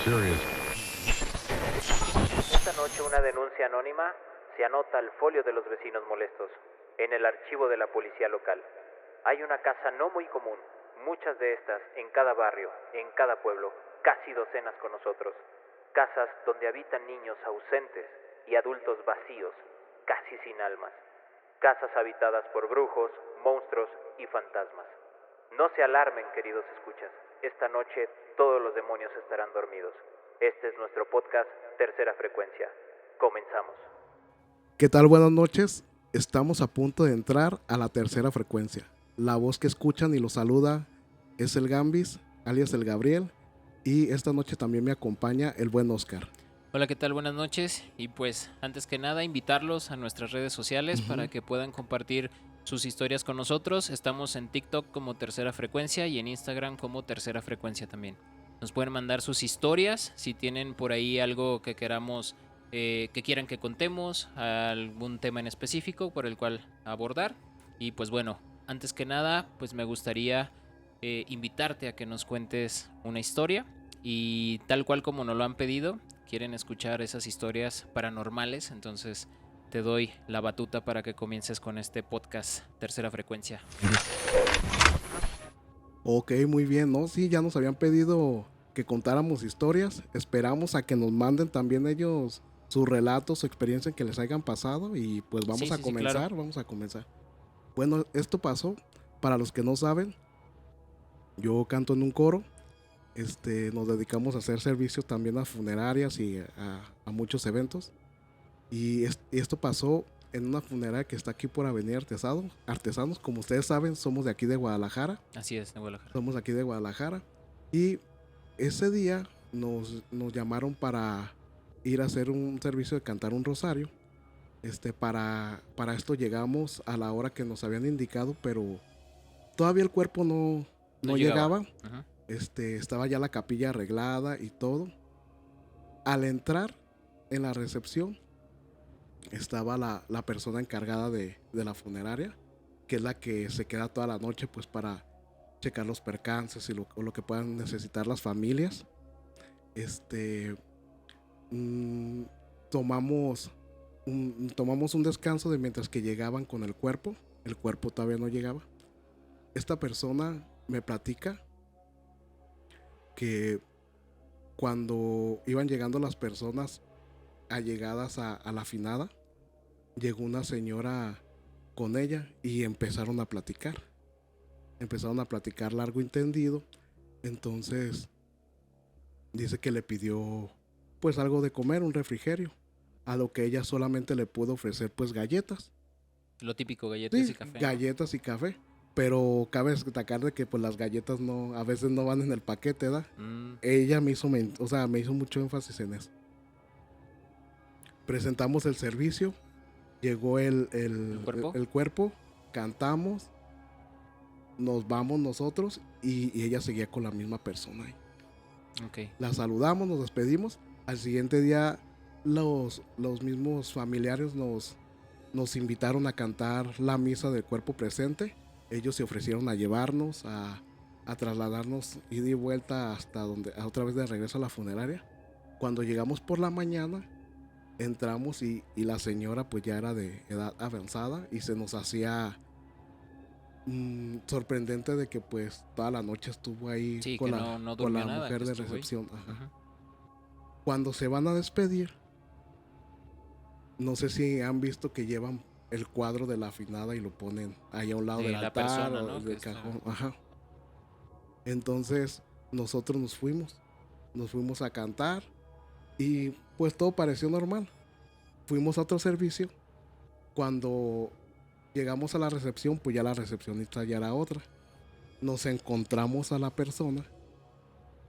serious. Esta noche una denuncia anónima se anota al folio de los vecinos molestos, en el archivo de la policía local. Hay una casa no muy común, muchas de estas en cada barrio, en cada pueblo, casi docenas con nosotros. Casas donde habitan niños ausentes y adultos vacíos, casi sin almas. Casas habitadas por brujos, monstruos y fantasmas. No se alarmen, queridos escuchas. Esta noche todos los demonios estarán dormidos. Este es nuestro podcast Tercera Frecuencia. Comenzamos. ¿Qué tal? Buenas noches. Estamos a punto de entrar a la tercera frecuencia. La voz que escuchan y los saluda es el Gambis, alias el Gabriel. Y esta noche también me acompaña el buen Oscar. Hola, ¿qué tal? Buenas noches. Y pues, antes que nada, invitarlos a nuestras redes sociales para que puedan compartir sus historias con nosotros. Estamos en TikTok como Tercera Frecuencia y en Instagram como Tercera Frecuencia también. Nos pueden mandar sus historias si tienen por ahí algo que queramos, que quieran que contemos, algún tema en específico por el cual abordar. Y pues bueno, antes que nada, pues me gustaría invitarte a que nos cuentes una historia y tal cual como nos lo han pedido, quieren escuchar esas historias paranormales, entonces te doy la batuta para que comiences con este podcast Tercera Frecuencia. Ok, muy bien, ¿no? Sí, ya nos habían pedido que contáramos historias. Esperamos a que nos manden también ellos sus relatos, su experiencia que les hayan pasado. Y pues vamos a comenzar, claro. vamos a comenzar. Bueno, esto pasó, para los que no saben, yo canto en un coro. Nos dedicamos a hacer servicios también a funerarias y a muchos eventos. Y esto pasó en una funeraria que está aquí por Avenida Artesanos. Como ustedes saben, somos de aquí de Guadalajara. Así es, de Guadalajara. Somos aquí de Guadalajara. Y ese día nos llamaron para ir a hacer un servicio de cantar un rosario. Para esto llegamos a la hora que nos habían indicado, pero todavía el cuerpo no llegaba. Ajá. Estaba ya la capilla arreglada y todo. Al entrar en la recepción estaba la persona encargada de la funeraria, que es la que se queda toda la noche pues para checar los percances y lo que puedan necesitar las familias. Tomamos un descanso de mientras que llegaban con el cuerpo. El cuerpo todavía no llegaba. Esta persona me platica que cuando iban llegando las personas allegadas a la finada, llegó una señora con ella y empezaron a platicar largo y tendido. Entonces dice que le pidió pues algo de comer, un refrigerio, a lo que ella solamente le pudo ofrecer pues galletas. Lo típico, galletas y café. Galletas y café. Pero cabe destacar de que pues las galletas a veces no van en el paquete, ¿verdad? Ella me hizo mucho énfasis en eso. Presentamos el servicio, llegó el cuerpo, cantamos, nos vamos nosotros y ella seguía con la misma persona ahí. Okay. La saludamos, nos despedimos. Al siguiente día los mismos familiares nos invitaron a cantar la misa del cuerpo presente. Ellos se ofrecieron a llevarnos, a trasladarnos ida y vuelta hasta otra vez de regreso a la funeraria. Cuando llegamos por la mañana, entramos y la señora pues ya era de edad avanzada y se nos hacía sorprendente de que pues toda la noche estuvo ahí con la mujer de recepción. Ajá. Cuando se van a despedir, no sé si han visto que llevan el cuadro de la afinada y lo ponen ahí a un lado del altar persona, o del cajón. Ajá. Entonces nosotros nos fuimos a cantar y pues todo pareció normal. Fuimos a otro servicio. Cuando llegamos a la recepción, pues ya la recepcionista ya era otra. Nos encontramos a la persona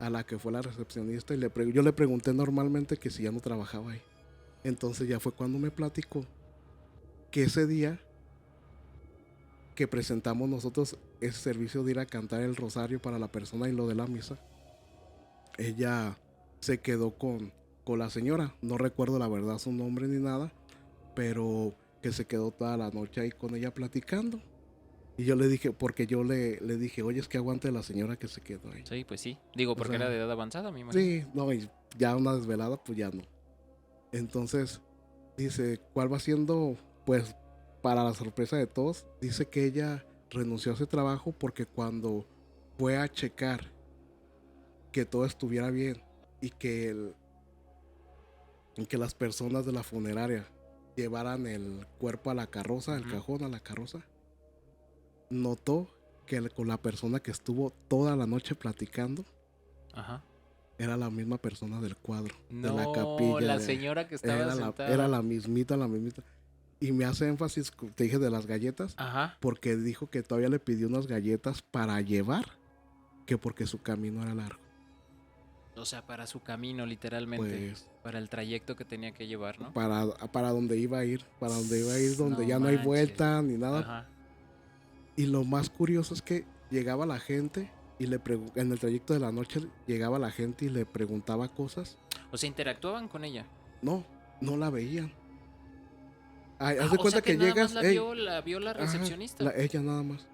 a la que fue la recepcionista y yo le pregunté normalmente que si ya no trabajaba ahí. Entonces ya fue cuando me platicó que ese día que presentamos nosotros ese servicio de ir a cantar el rosario para la persona y lo de la misa, ella se quedó con la señora. No recuerdo la verdad su nombre ni nada, pero que se quedó toda la noche ahí con ella platicando. Y yo le dije, porque yo le dije, oye, es que aguante la señora que se quedó ahí. Sí, pues sí. Digo, porque era de edad avanzada, me imagino. Sí, no, y ya una desvelada, pues ya no. Entonces, dice, ¿cuál va siendo? Pues, para la sorpresa de todos, dice que ella renunció a ese trabajo porque cuando fue a checar que todo estuviera bien y que las personas de la funeraria llevaran el cuerpo a la carroza, el cajón a la carroza, notó que con la persona que estuvo toda la noche platicando, era la misma persona del cuadro, de la capilla. La señora que estaba sentada. Era la mismita. Y me hace énfasis, te dije, de las galletas, porque dijo que todavía le pidió unas galletas para llevar, que porque su camino era largo. O sea, para su camino, literalmente. Pues, para el trayecto que tenía que llevar, ¿no? Para donde iba a ir. Donde ya no hay vuelta ni nada. Y lo más curioso es que llegaba la gente y en el trayecto de la noche llegaba la gente y le preguntaba cosas. O sea, ¿interactuaban con ella? No la veían. Haz de cuenta que llegas. La vio la recepcionista. Ella nada más.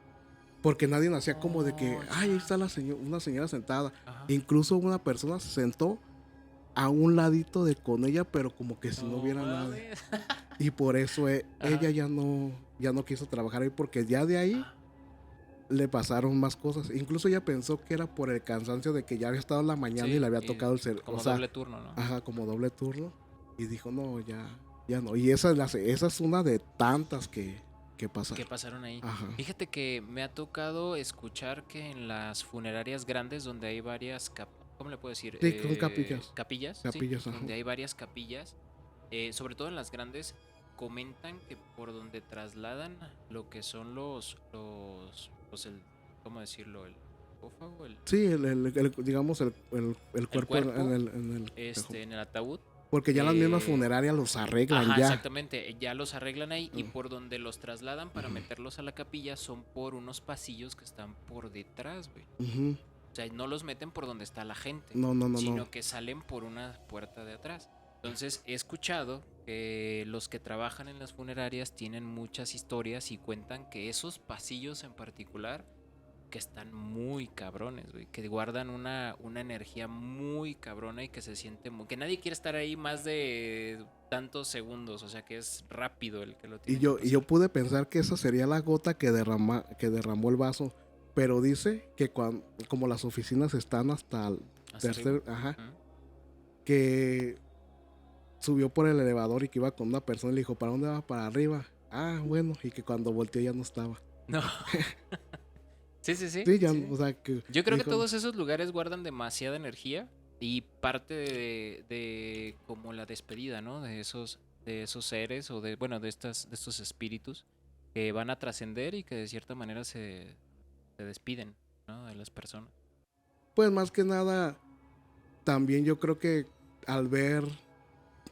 Porque nadie hacía como de que, ahí está una señora sentada. Incluso una persona se sentó a un ladito con ella, pero como que si no hubiera nada. Y por eso ella ya no quiso trabajar ahí, porque ya de ahí le pasaron más cosas. Incluso ella pensó que era por el cansancio de que ya había estado en la mañana y le había tocado el como doble turno, ¿no? Como doble turno. Y dijo, no, ya no. Y esa es una de tantas que pasaron ahí. Fíjate que me ha tocado escuchar que en las funerarias grandes, donde hay varias ¿cómo le puedo decir? Sí, con capillas. Capillas, donde hay varias capillas, sobre todo en las grandes, comentan que por donde trasladan lo que son ¿cómo decirlo? El sarcófago, sí, digamos el cuerpo en el ataúd. Porque ya las mismas funerarias los arreglan ya. Exactamente, ya los arreglan ahí y por donde los trasladan para meterlos a la capilla son por unos pasillos que están por detrás, güey. O sea, no los meten por donde está la gente, sino que salen por una puerta de atrás. Entonces, he escuchado que los que trabajan en las funerarias tienen muchas historias y cuentan que esos pasillos en particular que están muy cabrones, güey, que guardan una energía muy cabrona y que se siente que nadie quiere estar ahí más de tantos segundos, o sea que es rápido el que lo tiene. Y yo pude pensar que esa sería la gota que derramó el vaso, pero dice que como las oficinas están hasta el tercer, que subió por el elevador y que iba con una persona y le dijo, ¿para dónde va? Para arriba. Ah, bueno, y que cuando volteó ya no estaba. No. Sí. O sea, que yo creo que todos esos lugares guardan demasiada energía y parte de como la despedida, ¿no? De esos seres o de estos espíritus que van a trascender y que de cierta manera se despiden, ¿no? De las personas. Pues más que nada, también yo creo que al ver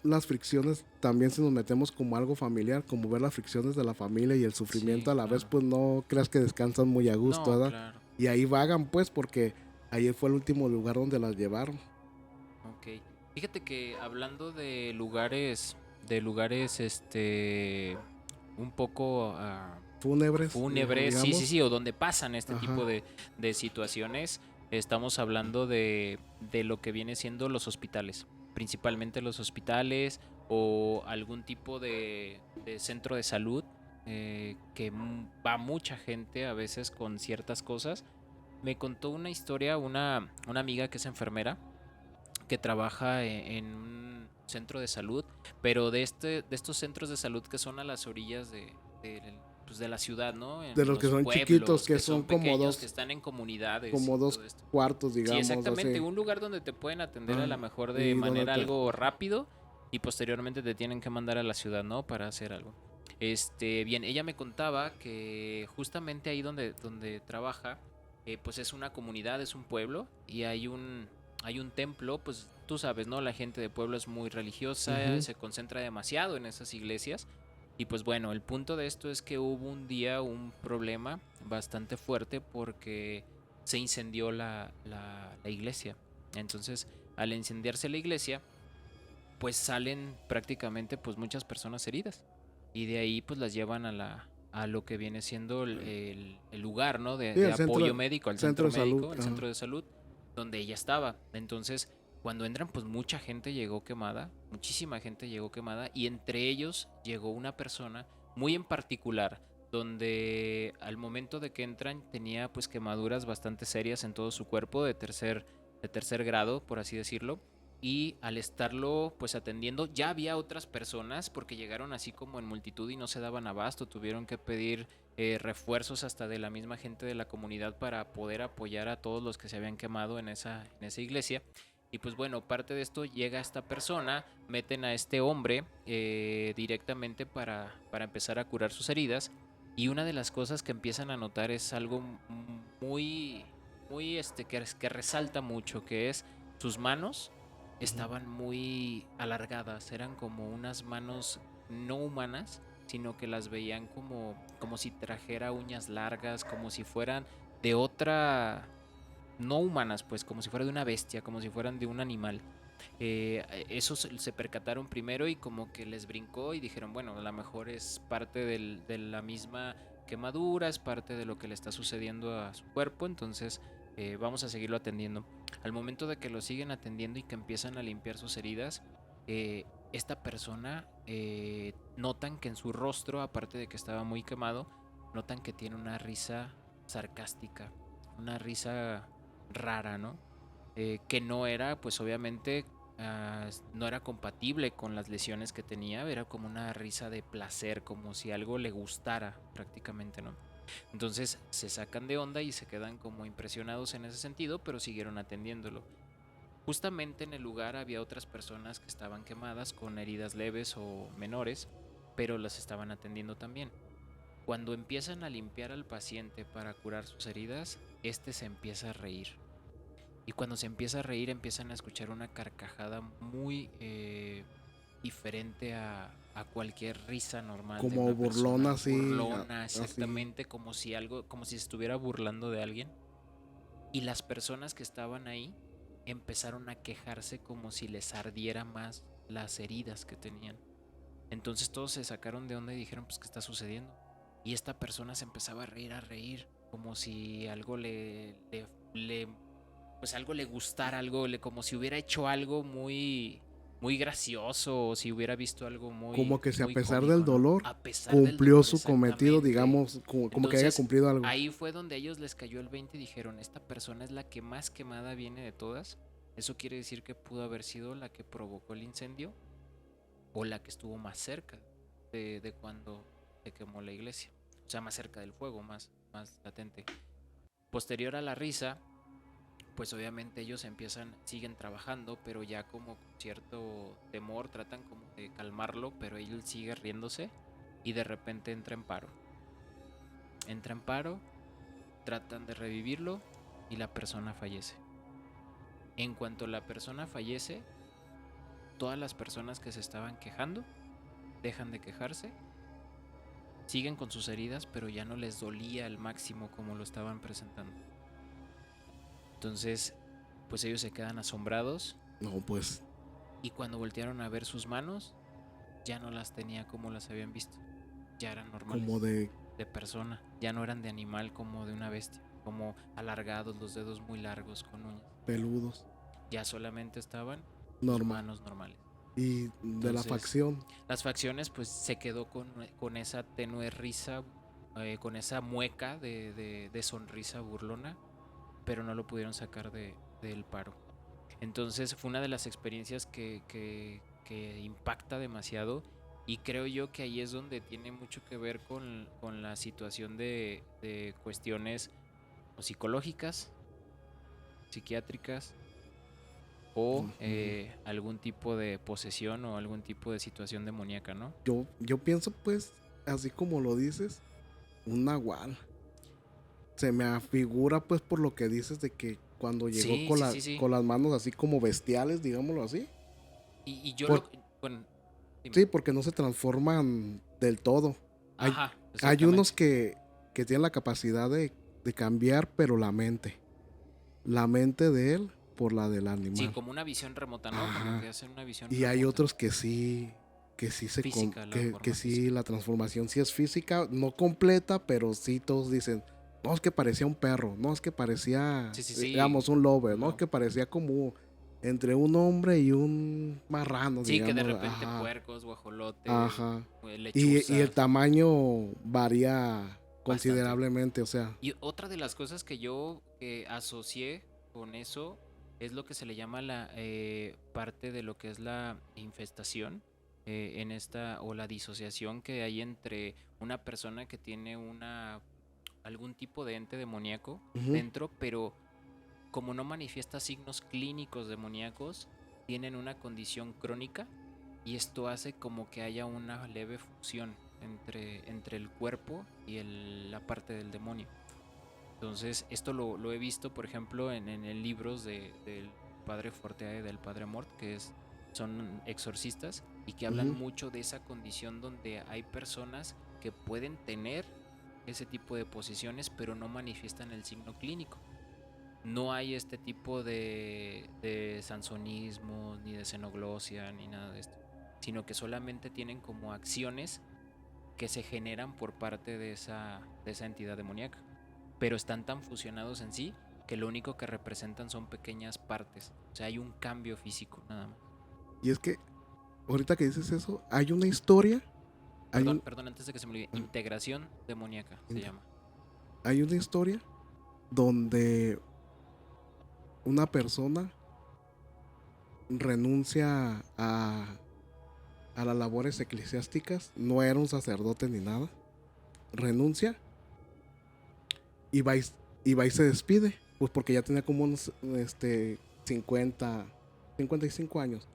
las fricciones también si nos metemos como algo familiar, como ver las fricciones de la familia y el sufrimiento a la vez, pues no creas que descansan muy a gusto, ¿verdad? Claro. Y ahí vagan, pues, porque ayer fue el último lugar donde las llevaron. Ok. Fíjate que hablando de lugares un poco fúnebres, sí, o donde pasan este tipo de situaciones, estamos hablando de lo que viene siendo los hospitales. Principalmente los hospitales o algún tipo de centro de salud que va mucha gente a veces con ciertas cosas. Me contó una historia una amiga que es enfermera que trabaja en un centro de salud, pero de estos centros de salud que son a las orillas de la ciudad, ¿no? De los que son pueblos, chiquitos, que son como pequeños, dos, que están en comunidades, como dos cuartos, digamos. Sí, exactamente, un lugar donde te pueden atender a lo mejor de manera algo rápido y posteriormente te tienen que mandar a la ciudad, ¿no? Para hacer algo. Bien, ella me contaba que justamente ahí donde trabaja, pues es una comunidad, es un pueblo y hay un templo, pues tú sabes, ¿no? La gente de pueblo es muy religiosa, se concentra demasiado en esas iglesias. Y pues bueno, el punto de esto es que hubo un día un problema bastante fuerte porque se incendió la iglesia. Entonces, al incendiarse la iglesia, pues salen prácticamente pues muchas personas heridas. Y de ahí pues las llevan a lo que viene siendo el lugar, ¿no? De apoyo médico, al centro médico, el centro de salud, donde ella estaba. Entonces, cuando entran, pues mucha gente llegó quemada, muchísima gente llegó quemada, y entre ellos llegó una persona muy en particular, donde al momento de que entran tenía pues quemaduras bastante serias en todo su cuerpo de tercer grado, por así decirlo. Y al estarlo pues atendiendo, ya había otras personas porque llegaron así como en multitud y no se daban abasto, tuvieron que pedir refuerzos hasta de la misma gente de la comunidad para poder apoyar a todos los que se habían quemado en esa iglesia. Y pues bueno, parte de esto llega esta persona, meten a este hombre directamente para empezar a curar sus heridas. Y una de las cosas que empiezan a notar es algo muy, muy que resalta mucho, que es sus manos estaban muy alargadas, eran como unas manos no humanas, sino que las veían como si trajera uñas largas, como si fueran de otra, no humanas, pues como si fuera de una bestia, como si fueran de un animal. Eso se percataron primero y como que les brincó y dijeron, bueno, a lo mejor es parte de la misma quemadura, es parte de lo que le está sucediendo a su cuerpo, entonces vamos a seguirlo atendiendo. Al momento de que lo siguen atendiendo y que empiezan a limpiar sus heridas, esta persona notan que en su rostro, aparte de que estaba muy quemado, notan que tiene una risa sarcástica, una risa rara, ¿no? Que no era, pues obviamente, no era compatible con las lesiones que tenía, era como una risa de placer, como si algo le gustara prácticamente, ¿no? Entonces se sacan de onda y se quedan como impresionados en ese sentido, pero siguieron atendiéndolo. Justamente en el lugar había otras personas que estaban quemadas con heridas leves o menores, pero las estaban atendiendo también. Cuando empiezan a limpiar al paciente para curar sus heridas, se empieza a reír. Y cuando se empieza a reír empiezan a escuchar una carcajada muy diferente a cualquier risa normal. Como burlona, así. Burlona, exactamente, así. Como si se estuviera burlando de alguien. Y las personas que estaban ahí empezaron a quejarse como si les ardiera más las heridas que tenían. Entonces todos se sacaron de onda y dijeron, pues, ¿qué está sucediendo? Y esta persona se empezaba a reír, como si algo pues algo le gustara, como si hubiera hecho algo muy, muy gracioso, o si hubiera visto algo muy, como que si muy a pesar cómico, del dolor, ¿no? A pesar cumplió del dolor, su cometido, digamos, como entonces, que haya cumplido algo. Ahí fue donde a ellos les cayó el 20 y dijeron, esta persona es la que más quemada viene de todas. Eso quiere decir que pudo haber sido la que provocó el incendio o la que estuvo más cerca de cuando se quemó la iglesia. O sea, más cerca del fuego, más latente. Posterior a la risa, pues obviamente ellos siguen trabajando, pero ya como con cierto temor, tratan como de calmarlo, pero él sigue riéndose y de repente entra en paro. Tratan de revivirlo y la persona fallece. En cuanto la persona fallece, todas las personas que se estaban quejando dejan de quejarse, siguen con sus heridas, pero ya no les dolía al máximo como lo estaban presentando. Entonces, pues ellos se quedan asombrados. No, pues. Y cuando voltearon a ver sus manos, ya no las tenía como las habían visto. Ya eran normales. Como de persona. Ya no eran de animal como de una bestia. Como alargados, los dedos muy largos con uñas. Peludos. Ya solamente estaban manos normales. Y de entonces, la facción. Las facciones, pues se quedó con esa tenue risa, con esa mueca de sonrisa burlona, pero no lo pudieron sacar del paro. Entonces fue una de las experiencias que impacta demasiado, y creo yo que ahí es donde tiene mucho que ver con la situación de cuestiones psicológicas, psiquiátricas, o algún tipo de posesión o algún tipo de situación demoníaca, ¿no? Yo pienso, pues, así como lo dices, un nahual. Se me afigura, pues, por lo que dices de que cuando llegó con las manos así como bestiales, digámoslo así. Y yo bueno, sí, porque no se transforman del todo. Hay unos que tienen la capacidad de cambiar, pero la mente de él por la del animal. Sí, como una visión remota, ¿no? Como que hacen una visión remota. Hay otros que sí se física, que sí, la transformación sí es física, no completa, pero sí todos dicen, no, es que parecía un perro, no, es que parecía, digamos, un lobo, no, es que parecía como entre un hombre y un marrano, sí, digamos. que de repente puercos, guajolotes, Ajá. lechuzas. Y el tamaño varía Bastante. considerablemente, o sea. Y otra de las cosas que yo asocié con eso es lo que se le llama la parte de lo que es la infestación en esta o la disociación que hay entre una persona que tiene algún tipo de ente demoníaco Ujú. dentro, pero como no manifiesta signos clínicos demoníacos, tienen una condición crónica y esto hace como que haya una leve fusión entre el cuerpo y la parte del demonio. Entonces, esto lo he visto, por ejemplo, en libros del padre Fortea y del padre Mort, son exorcistas y que hablan Ujú. mucho de esa condición donde hay personas que pueden tener ese tipo de posiciones, pero no manifiestan el signo clínico. No hay este tipo de sansonismo, ni de xenoglosia, ni nada de esto, sino que solamente tienen como acciones que se generan por parte de esa entidad demoníaca, pero están tan fusionados en sí que lo único que representan son pequeñas partes, o sea, hay un cambio físico nada más. Y es que, ahorita que dices eso, hay una historia. Hay Perdón, un. perdón, antes de que se me olvide, integración demoníaca se llama. Hay una historia donde una persona renuncia a las labores eclesiásticas, no era un sacerdote ni nada, renuncia y va y se despide, pues porque ya tenía como unos 50, 55 años.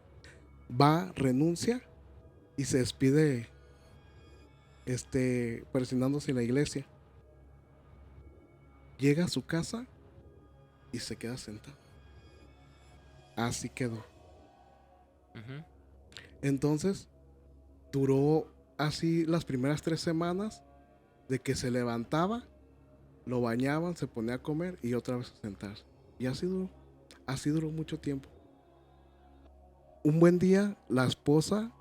Va, renuncia y se despide presionándose en la iglesia. Llega a su casa y se queda sentado. Así quedó. Uh-huh. Entonces, duró así las primeras 3 semanas de que se levantaba, lo bañaban, se ponía a comer y otra vez a sentarse. Y así duró mucho tiempo. Un buen día, la esposa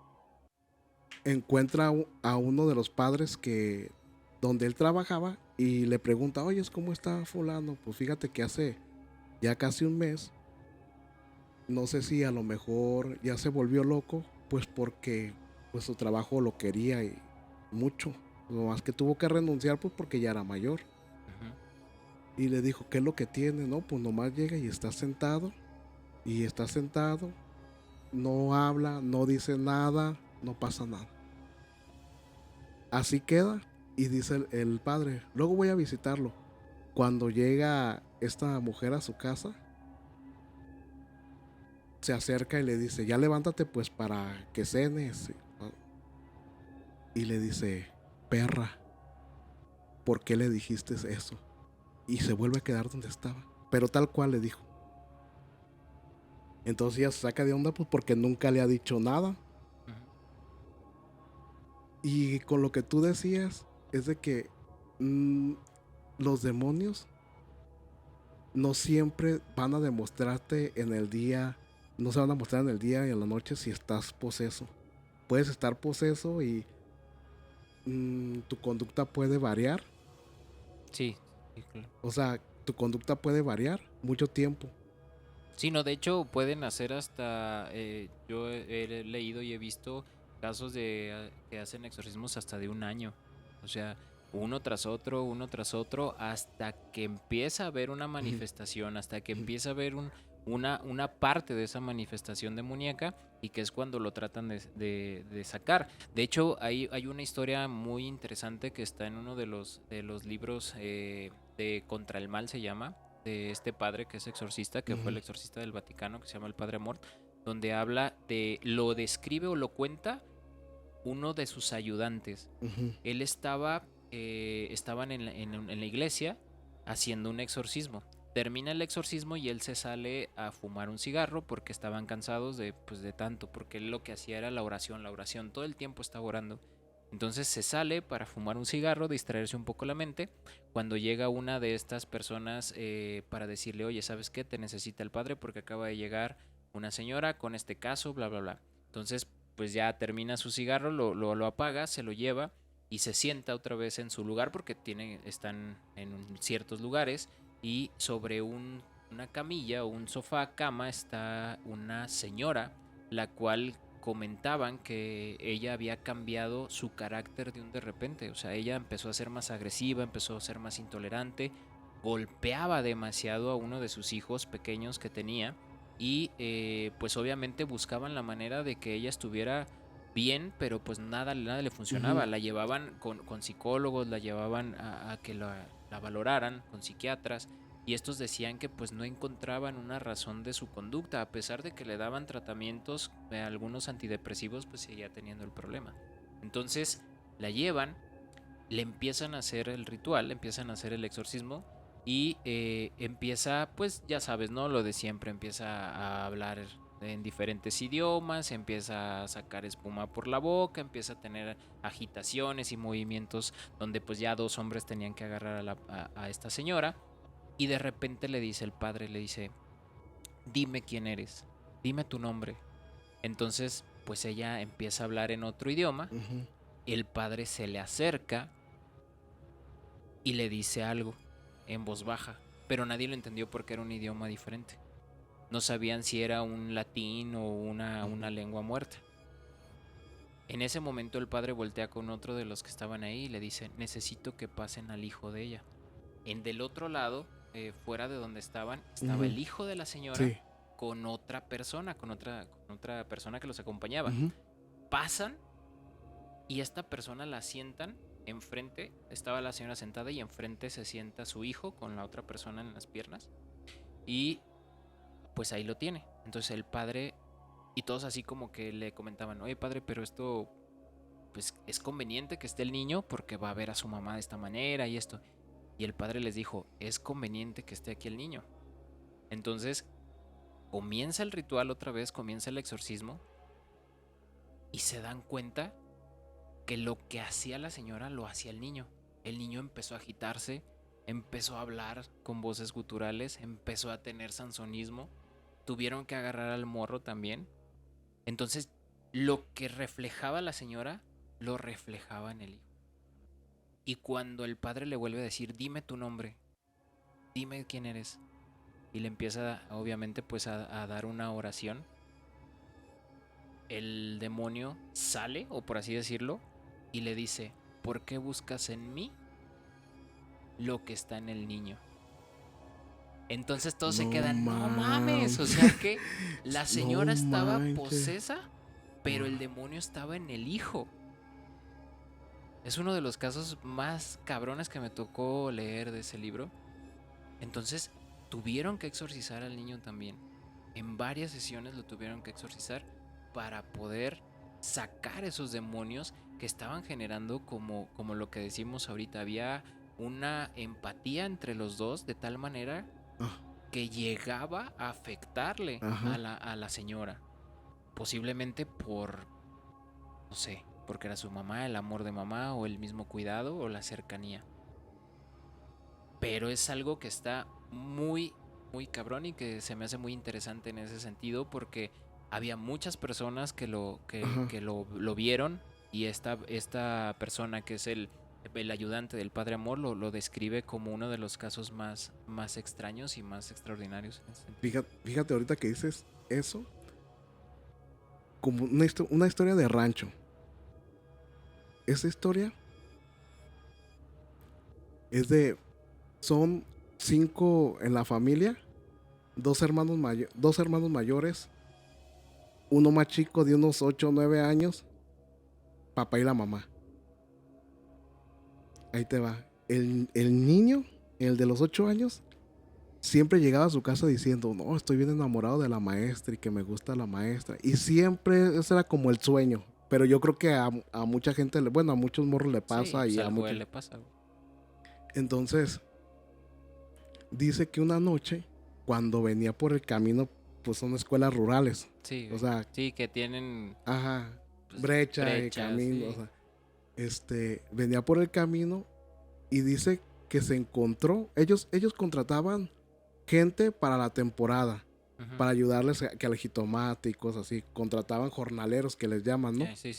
encuentra a uno de los padres donde él trabajaba y le pregunta, oye, ¿cómo está fulano? Pues fíjate que hace ya casi un mes, no sé si a lo mejor ya se volvió loco, pues porque pues su trabajo lo quería y mucho. Lo más que tuvo que renunciar pues porque ya era mayor. Uh-huh. Y le dijo, ¿qué es lo que tiene? No, pues nomás llega y está sentado. Y está sentado, no habla, no dice nada, no pasa nada. Así queda y dice el padre, luego voy a visitarlo. Cuando llega esta mujer a su casa, se acerca y le dice, ya levántate pues para que cenes. Y le dice, perra, ¿por qué le dijiste eso? Y se vuelve a quedar donde estaba. Pero tal cual le dijo. Entonces ella se saca de onda pues porque nunca le ha dicho nada. Uh-huh. Y con lo que tú decías es de que los demonios no siempre van a demostrarte en el día, no se van a mostrar en el día y en la noche si estás poseso. Puedes estar poseso y tu conducta puede variar. Sí, sí, claro. O sea, tu conducta puede variar mucho tiempo. Sí, no, de hecho pueden hacer hasta, yo he leído y he visto casos que hacen exorcismos hasta de un año, o sea, uno tras otro, hasta que empieza a haber una manifestación, hasta que empieza a haber una parte de esa manifestación demoníaca y que es cuando lo tratan de sacar. De hecho, hay una historia muy interesante que está en uno de los libros de Contra el Mal se llama, de este padre que es exorcista, que fue el exorcista del Vaticano, que se llama el padre Mort, donde lo describe o lo cuenta uno de sus ayudantes. Él estaban en la iglesia haciendo un exorcismo. Termina el exorcismo y él se sale a fumar un cigarro porque estaban cansados de tanto, porque él lo que hacía era la oración, todo el tiempo estaba orando. Entonces se sale para fumar un cigarro, distraerse un poco la mente, cuando llega una de estas personas para decirle, oye, ¿sabes qué? Te necesita el padre porque acaba de llegar una señora con este caso, bla, bla, bla. Entonces, pues ya termina su cigarro, lo apaga, se lo lleva y se sienta otra vez en su lugar porque están en ciertos lugares y sobre una camilla o un sofá cama está una señora, la cual comentaban que ella había cambiado su carácter de repente. O sea, ella empezó a ser más agresiva, empezó a ser más intolerante, golpeaba demasiado a uno de sus hijos pequeños que tenía y pues obviamente buscaban la manera de que ella estuviera bien, pero pues nada le funcionaba. La llevaban con psicólogos, la llevaban a que la valoraran con psiquiatras, y estos decían que pues no encontraban una razón de su conducta, a pesar de que le daban tratamientos, algunos antidepresivos, pues seguía teniendo el problema. Entonces la llevan, le empiezan a hacer el ritual, le empiezan a hacer el exorcismo y empieza, pues ya sabes, ¿no? Lo de siempre, empieza a hablar en diferentes idiomas, empieza a sacar espuma por la boca, empieza a tener agitaciones y movimientos donde pues ya 2 hombres tenían que agarrar a esta señora, y de repente le dice el padre, le dice, dime quién eres, dime tu nombre. Entonces pues ella empieza a hablar en otro idioma, el padre se le acerca y le dice algo en voz baja, pero nadie lo entendió porque era un idioma diferente. No sabían si era un latín o una lengua muerta. En ese momento el padre voltea con otro de los que estaban ahí y le dice, necesito que pasen al hijo de ella. En del otro lado, fuera de donde estaban, estaba el hijo de la señora, sí, con otra persona, con otra persona que los acompañaba. Pasan y esta persona la sientan enfrente. Estaba la señora sentada y enfrente se sienta su hijo con la otra persona en las piernas. Y pues ahí lo tiene. Entonces el padre, y todos así como que le comentaban, oye padre, pero esto pues es conveniente que esté el niño porque va a ver a su mamá de esta manera y esto. Y el padre les dijo, es conveniente que esté aquí el niño. Entonces comienza el ritual otra vez, comienza el exorcismo, y se dan cuenta que lo que hacía la señora lo hacía el niño. El niño empezó a agitarse, empezó a hablar con voces guturales, empezó a tener sansonismo. Tuvieron que agarrar al morro también. Entonces lo que reflejaba la señora lo reflejaba en el hijo. Y cuando el padre le vuelve a decir, dime tu nombre, dime quién eres, y le empieza obviamente pues a dar una oración, el demonio sale, o por así decirlo, y le dice, ¿por qué buscas en mí lo que está en el niño? Entonces todos se quedan, no mames, o sea que la señora estaba posesa, pero el demonio estaba en el hijo. Es uno de los casos más cabrones que me tocó leer de ese libro. Entonces tuvieron que exorcizar al niño también. En varias sesiones lo tuvieron que exorcizar para poder sacar esos demonios que estaban generando, como lo que decimos ahorita. Había una empatía entre los dos de tal manera que llegaba a afectarle a la señora. Posiblemente por, no sé, porque era su mamá, el amor de mamá, o el mismo cuidado, o la cercanía. Pero es algo que está muy, muy cabrón y que se me hace muy interesante en ese sentido, porque había muchas personas que lo vieron, y esta persona que es el ayudante del Padre Amor lo describe como uno de los casos más extraños y más extraordinarios. Fíjate ahorita que dices eso, como una historia de rancho. Esa historia es de... Son 5 en la familia, 2 hermanos mayores, uno más chico de unos 8 o 9 años, papá y la mamá. Ahí te va. El niño, el de los 8 años, siempre llegaba a su casa diciendo, no, estoy bien enamorado de la maestra y que me gusta la maestra. Y siempre ese era como el sueño. Pero yo creo que a mucha gente, a muchos morros le pasa. Sí, y a muchos le pasa. Entonces, dice que una noche, cuando venía por el camino, pues son escuelas rurales. Sí, o sea, sí, que tienen... pues, brecha y camino. Sí. O sea, venía por el camino y dice que se encontró. Ellos contrataban gente para la temporada, para ayudarles que al jitomate y cosas así. Contrataban jornaleros, que les llaman, ¿no? Sí.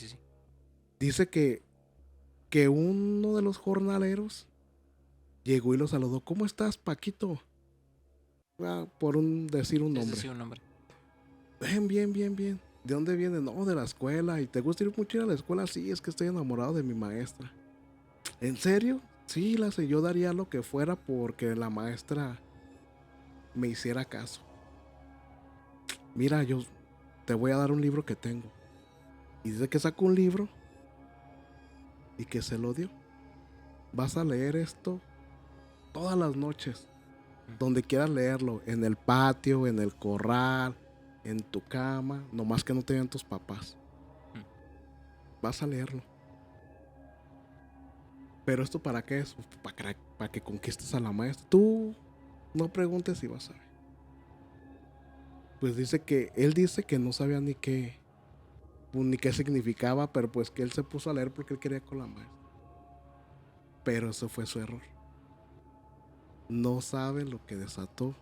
Dice que uno de los jornaleros llegó y lo saludó. ¿Cómo estás, Paquito? por decir un nombre. Sí, un nombre. Bien. ¿De dónde viene? No, de la escuela. ¿Y te gusta ir mucho a la escuela? Sí, es que estoy enamorado de mi maestra. ¿En serio? Sí, yo daría lo que fuera porque la maestra me hiciera caso. Mira, yo te voy a dar un libro que tengo. Y dice que sacó un libro y que se lo dio. Vas a leer esto todas las noches, donde quieras leerlo, en el patio, en el corral, en tu cama, nomás que no te vean tus papás. Vas a leerlo. ¿Pero esto para qué es? Para que conquistes a la maestra. Tú no preguntes si vas a ver. Pues él dice que no sabía ni qué significaba, pero pues que él se puso a leer porque él quería con la maestra. Pero eso fue su error. No sabe lo que desató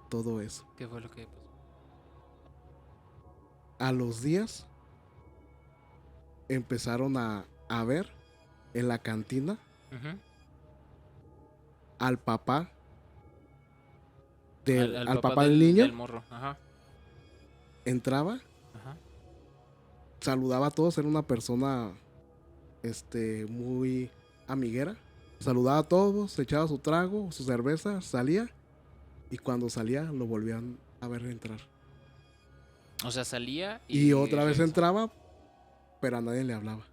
todo eso. ¿Qué fue lo que pasó? A los días empezaron a ver en la cantina al papá al papá del niño. Del morro. Ajá. Entraba, ajá, saludaba a todos, era una persona muy amiguera. Saludaba a todos, se echaba su trago, su cerveza, salía, y cuando salía lo volvían a ver entrar. O sea, salía y otra vez entraba, pero a nadie le hablaba.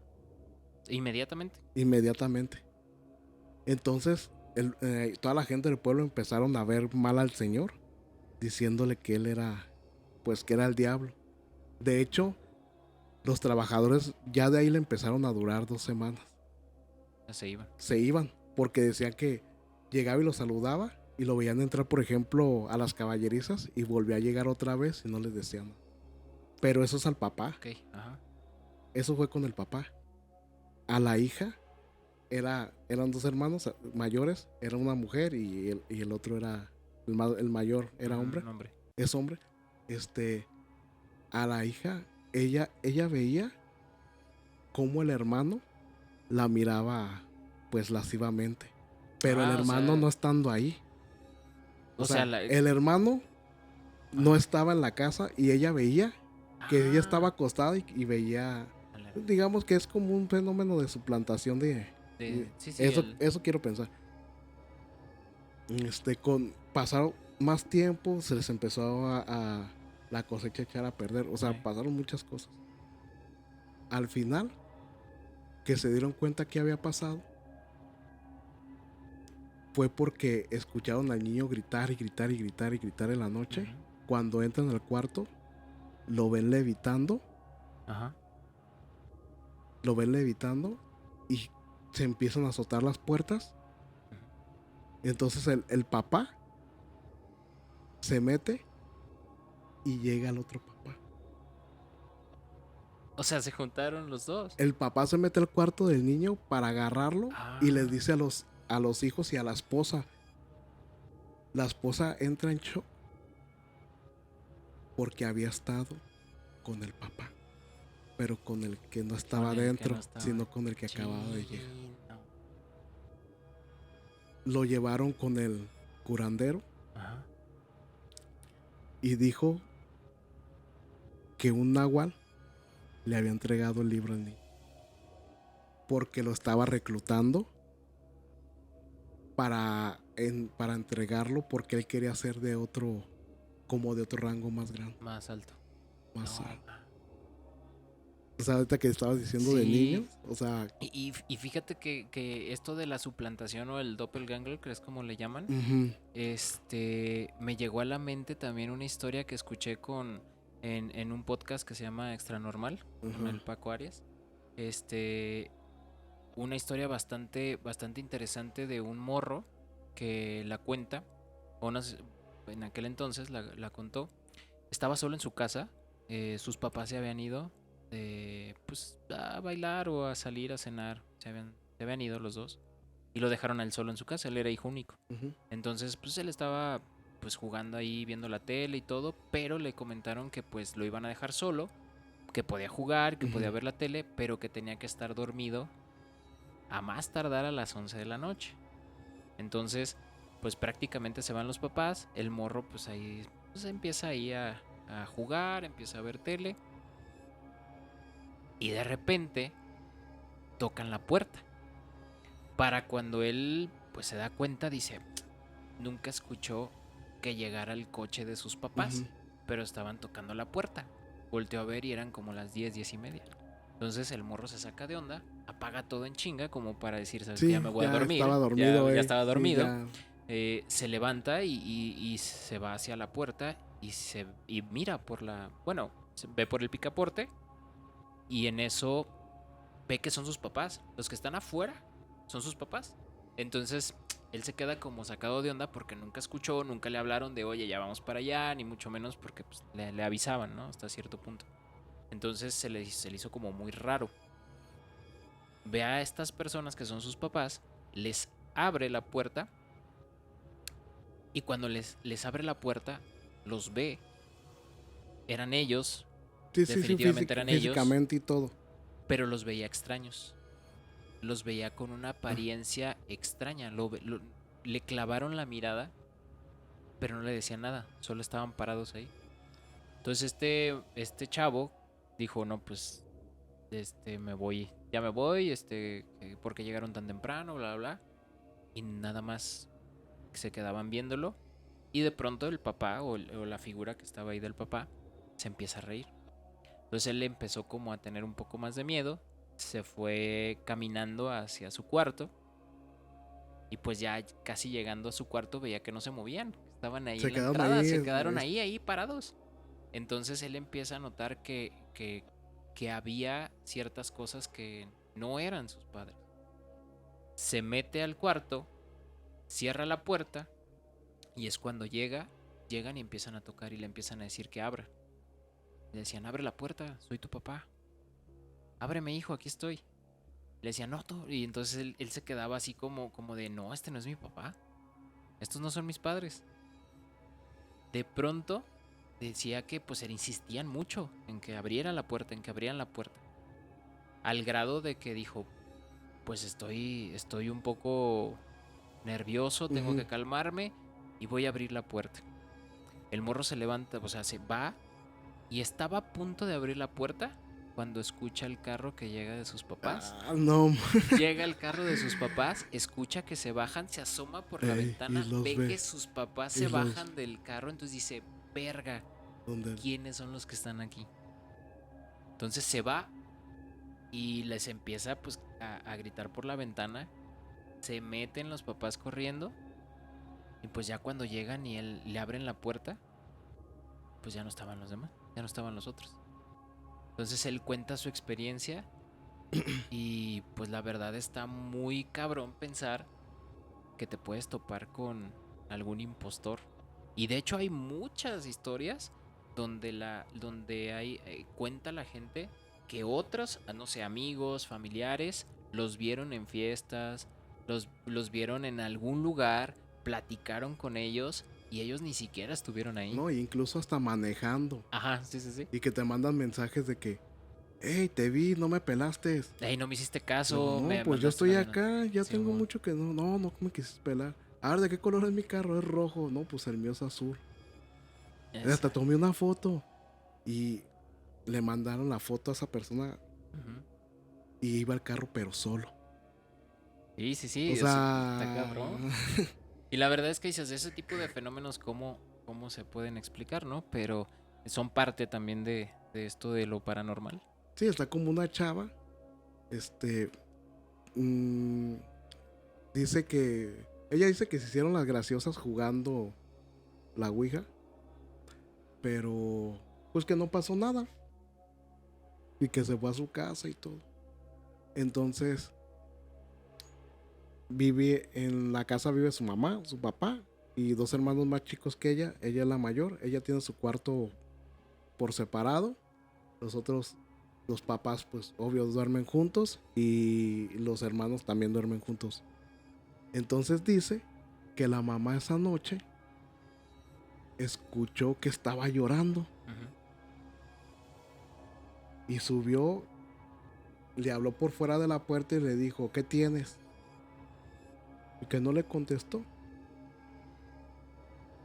Inmediatamente. Entonces, toda la gente del pueblo empezaron a ver mal al señor, diciéndole que él era, pues que era el diablo. De hecho, los trabajadores ya de ahí le empezaron a durar 2 semanas. Se iban, porque decían que llegaba y lo saludaba y lo veían entrar, por ejemplo, a las caballerizas y volvía a llegar otra vez y no les decían nada. Pero eso es al papá. Okay, ajá. Eso fue con el papá. A la hija eran 2 hermanos mayores, era una mujer y el otro era el mayor, era hombre. Es hombre. A la hija, ella veía cómo el hermano la miraba pues lascivamente, pero el hermano no estando ahí. O sea el hermano no estaba en la casa y ella veía que ella estaba acostada y veía, digamos que es como un fenómeno de suplantación eso quiero pensar. Pasaron más tiempo, se les empezó a la cosecha echar a perder, o sea, pasaron muchas cosas. Al final, que se dieron cuenta que había pasado, fue porque escucharon al niño gritar en la noche. Cuando entran al cuarto, lo ven levitando. Lo ven levitando y se empiezan a azotar las puertas. Entonces el papá se mete y llega el otro papá. O sea, se juntaron los dos. El papá se mete al cuarto del niño para agarrarlo y les dice a los hijos y a la esposa. La esposa entra en shock porque había estado con el papá, pero con el que no estaba adentro, sino con el que acababa de llegar. Lo llevaron con el curandero. Y dijo que un náhuatl le había entregado el libro al niño porque lo estaba reclutando para entregarlo, porque él quería ser de otro rango más grande, más alto. O sea, ahorita que estabas diciendo de niños, o sea... Y fíjate que esto de la suplantación o el doppelganger, que es como le llaman, me llegó a la mente también una historia que escuché en un podcast que se llama Extra Normal, con el Paco Arias. Una historia bastante interesante de un morro que la cuenta, en aquel entonces la contó. Estaba solo en su casa, sus papás se habían ido pues a bailar o a salir a cenar. Se habían ido los dos y lo dejaron a él solo en su casa. Él era hijo único. Entonces pues él estaba pues jugando ahí, viendo la tele y todo, pero le comentaron que pues lo iban a dejar solo, que podía jugar, que podía ver la tele, pero que tenía que estar dormido a más tardar a las 11 de la noche. Entonces pues prácticamente se van los papás. El morro pues ahí pues empieza ahí a jugar, empieza a ver tele. Y de repente tocan la puerta. Para cuando él pues se da cuenta, dice, nunca escuchó que llegara el coche de sus papás, pero estaban tocando la puerta. Volteó a ver y eran como las 10:30. Entonces el morro se saca de onda, apaga todo en chinga como para decir, ¿sabes? Sí, Ya me voy a dormir. Estaba dormido, ya estaba dormido. Sí, se levanta y se va hacia la puerta y mira ve por el picaporte y en eso ve que son sus papás. Los que están afuera son sus papás. Entonces él se queda como sacado de onda porque nunca escuchó, nunca le hablaron de oye, ya vamos para allá, ni mucho menos porque pues, le avisaban, ¿no? Hasta cierto punto. Entonces se le hizo como muy raro. Ve a estas personas que son sus papás, les abre la puerta y cuando les abre la puerta, los ve. Eran ellos, definitivamente eran ellos. Físicamente y todo. Pero los veía extraños. Los veía con una apariencia extraña. Le clavaron la mirada, pero no le decían nada. Solo estaban parados ahí. Entonces este chavo dijo, no, pues, me voy. Ya me voy, porque llegaron tan temprano, bla, bla, bla. Y nada más se quedaban viéndolo. Y de pronto el papá, o la figura que estaba ahí del papá, se empieza a reír. Entonces él empezó como a tener un poco más de miedo. Se fue caminando hacia su cuarto. Y pues ya casi llegando a su cuarto veía que no se movían. Estaban ahí en la entrada, se quedaron ahí parados. Entonces él empieza a notar que había ciertas cosas que no eran sus padres. Se mete al cuarto, cierra la puerta y es cuando llegan y empiezan a tocar y le empiezan a decir que abra. Le decían, abre la puerta, soy tu papá. Ábreme, hijo, aquí estoy. Le decían, no, tú. Y entonces él se quedaba así como de, no, este no es mi papá. Estos no son mis padres. De pronto decía que pues insistían mucho en que abrieran la puerta, al grado de que dijo, pues estoy un poco nervioso, tengo que calmarme y voy a abrir la puerta. El morro se levanta, o sea, se va y estaba a punto de abrir la puerta cuando escucha el carro que llega de sus papás. No. Llega el carro de sus papás, escucha que se bajan, se asoma por la ventana, ve que sus papás se bajan del carro, entonces dice, verga, ¿quiénes son los que están aquí? Entonces se va y les empieza pues a gritar por la ventana. Se meten los papás corriendo y pues ya cuando llegan y le abren la puerta, pues ya no estaban los demás, ya no estaban los otros. Entonces él cuenta su experiencia y pues la verdad está muy cabrón pensar que te puedes topar con algún impostor. Y de hecho hay muchas historias donde cuenta la gente que otros, no sé, amigos, familiares, los vieron en fiestas, los vieron en algún lugar, platicaron con ellos y ellos ni siquiera estuvieron ahí. No, incluso hasta manejando. Ajá, sí. Y que te mandan mensajes de que, hey, te vi, no me pelaste. Hey, no me hiciste caso. No, pues yo estoy acá, ya tengo mucho que no me quisiste pelar. A ver, ¿de qué color es mi carro? Es rojo. No, pues el mío es azul. Hasta tomé una foto y le mandaron la foto a esa persona y iba el carro pero solo. Sí. O sea, está cabrón. Y la verdad es que dices, ese tipo de fenómenos, ¿cómo se pueden explicar, no? Pero son parte también de esto de lo paranormal. Sí, está como una chava. Dice que ella dice que se hicieron las graciosas jugando la Ouija, pero pues que no pasó nada y que se fue a su casa y todo. Entonces vive en la casa, vive su mamá, su papá y dos hermanos más chicos que ella. Ella es la mayor, ella tiene su cuarto por separado. Los papás pues obvio duermen juntos y los hermanos también duermen juntos. Entonces dice que la mamá esa noche escuchó que estaba llorando y subió, le habló por fuera de la puerta y le dijo, ¿qué tienes? Y que no le contestó.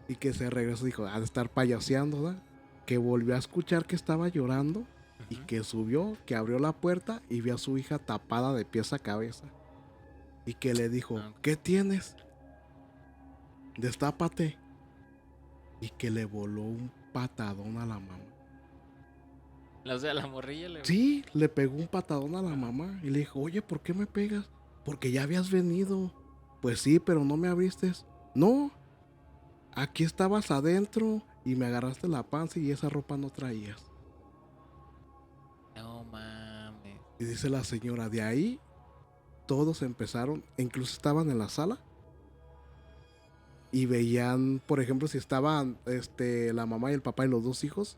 Y que se regresó, dijo, ha de estar payaseando, ¿verdad? Que volvió a escuchar que estaba llorando y que subió, que abrió la puerta y vio a su hija tapada de pies a cabeza. Y que le dijo, ¿qué tienes? Destápate. Y que le voló un patadón a la mamá. O sea, la morrilla Sí, le pegó un patadón a la mamá. Y le dijo, oye, ¿por qué me pegas? Porque ya habías venido. Pues sí, pero no me abriste. No, aquí estabas adentro y me agarraste la panza y esa ropa no traías. No mames. Y dice la señora, de ahí todos empezaron, incluso estaban en la sala y veían, por ejemplo, si estaban la mamá y el papá y los dos hijos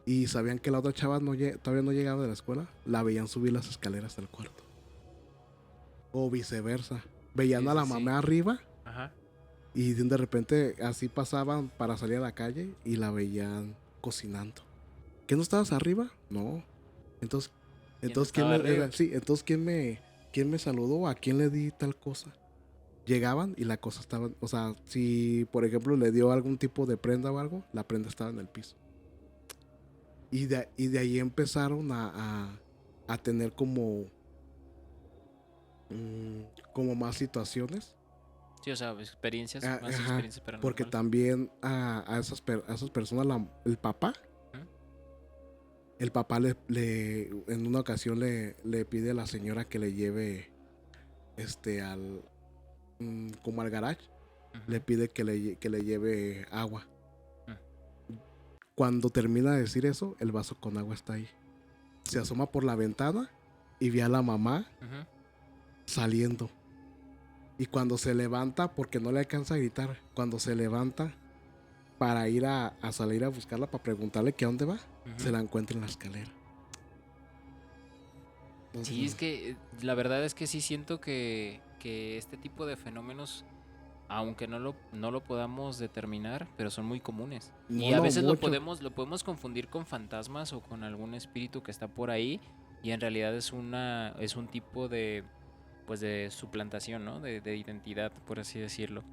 y sabían que la otra chava todavía no llegaba de la escuela, la veían subir las escaleras del cuarto. O viceversa. Veían a la mamá arriba. Ajá. Y de repente así pasaban para salir a la calle y la veían cocinando. ¿Qué no estabas arriba? No. Entonces ¿quién me saludó? ¿A quién le di tal cosa? Llegaban y la cosa estaba, o sea, si por ejemplo le dio algún tipo de prenda o algo, la prenda estaba en el piso. Y de ahí empezaron a tener como más situaciones. Sí, o sea, experiencias, más experiencias paranormales. Porque también a esas personas, el papá en una ocasión le pide a la señora que le lleve como al garage. Le pide que le lleve agua. Cuando termina de decir eso, el vaso con agua está ahí. Se asoma por la ventana y ve a la mamá saliendo. Y cuando se levanta, porque no le alcanza a gritar, cuando se levanta para ir a salir a buscarla, para preguntarle que a dónde va, se la encuentra en la escalera. Entonces, sí, es que la verdad es que sí siento que este tipo de fenómenos, aunque no lo podamos determinar, pero son muy comunes. Y a veces lo podemos confundir con fantasmas o con algún espíritu que está por ahí, y en realidad es un tipo de suplantación, ¿no? De identidad, por así decirlo.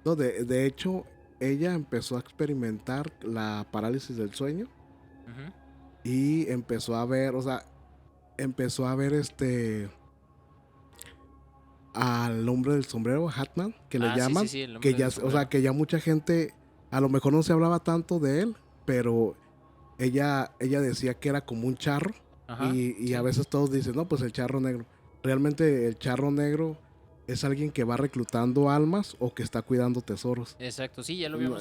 No, de hecho, ella empezó a experimentar la parálisis del sueño. Y empezó a ver, al hombre del sombrero, Hatman, que le llaman, sí, que ya, o sea, que ya mucha gente, a lo mejor no se hablaba tanto de él, pero ella decía que era como un charro. Y a veces todos dicen, no, pues el charro negro. Realmente el charro negro es alguien que va reclutando almas o que está cuidando tesoros. Exacto, sí,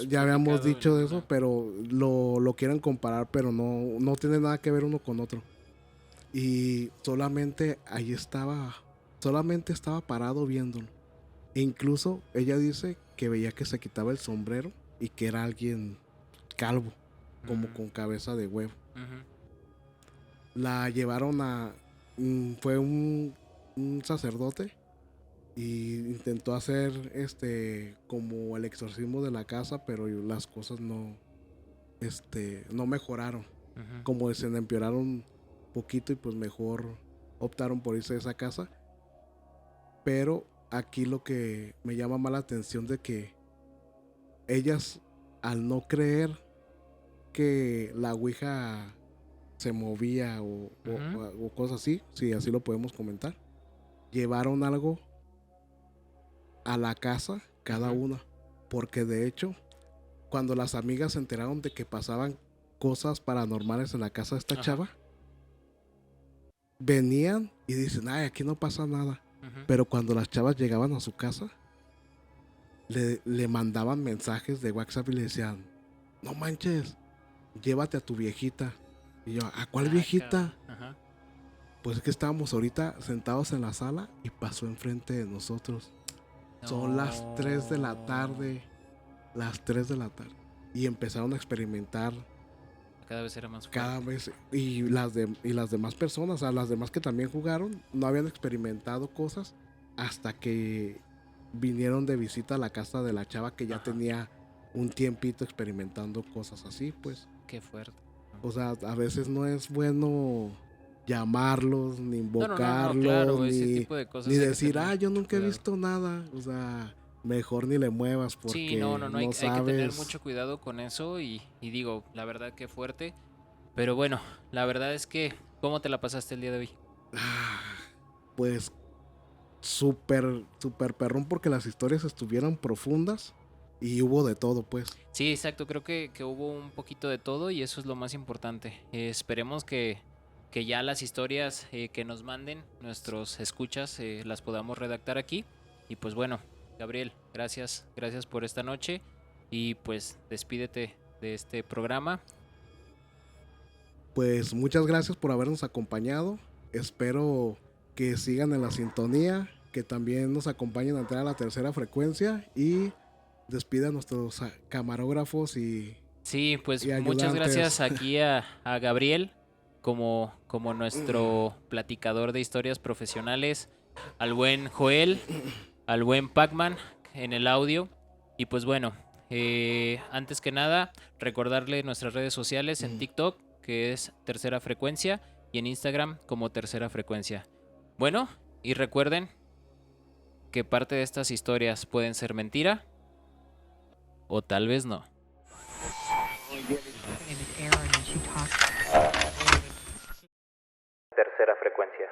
ya habíamos dicho de eso, pero lo quieren comparar, pero no tiene nada que ver uno con otro. Y solamente estaba parado viéndolo. E incluso ella dice que veía que se quitaba el sombrero y que era alguien calvo, como con cabeza de huevo. La llevaron fue un sacerdote y intentó hacer como el exorcismo de la casa, pero las cosas no mejoraron. Como se empeoraron poquito y pues mejor optaron por irse de esa casa. Pero aquí lo que me llama más la atención de que ellas, al no creer que la ouija se movía o cosas así, si así lo podemos comentar, llevaron algo a la casa cada una, porque de hecho cuando las amigas se enteraron de que pasaban cosas paranormales en la casa de esta chava, venían y dicen, ay, aquí no pasa nada. Pero cuando las chavas llegaban a su casa, le mandaban mensajes de WhatsApp y le decían, no manches, llévate a tu viejita. Y yo, ¿a cuál viejita? Pues es que estábamos ahorita sentados en la sala y pasó enfrente de nosotros. Son las 3 de la tarde. Las 3 de la tarde. Y empezaron a experimentar. Cada vez era más fuerte. Cada vez. Y las demás personas, o sea, las demás que también jugaron, no habían experimentado cosas hasta que vinieron de visita a la casa de la chava que ya tenía un tiempito experimentando cosas así, pues. Qué fuerte. O sea, a veces no es bueno llamarlos, ni invocarlos, claro, ese tipo de cosas ni decir, yo nunca he visto nada. O sea, mejor ni le muevas porque sí, no, hay que tener sabes. mucho cuidado con eso y digo, la verdad que fuerte. Pero bueno, la verdad es que, ¿cómo te la pasaste el día de hoy? Pues súper, súper perrón porque las historias estuvieron profundas y hubo de todo, pues. Sí, exacto, creo que hubo un poquito de todo y eso es lo más importante. Esperemos que ya las historias que nos manden nuestros escuchas las podamos redactar aquí. Y pues bueno, Gabriel, gracias por esta noche y pues despídete de este programa. Pues muchas gracias por habernos acompañado. Espero que sigan en la sintonía, que también nos acompañen a entrar a la tercera frecuencia y despida a nuestros camarógrafos Sí, pues y muchas gracias ayudantes. aquí a Gabriel como nuestro platicador de historias profesionales, al buen Joel, al buen Pacman en el audio. Y pues bueno, antes que nada, recordarle nuestras redes sociales en TikTok, que es Tercera Frecuencia, y en Instagram como Tercera Frecuencia. Bueno, y recuerden que parte de estas historias pueden ser mentira o tal vez no. Tercera frecuencia.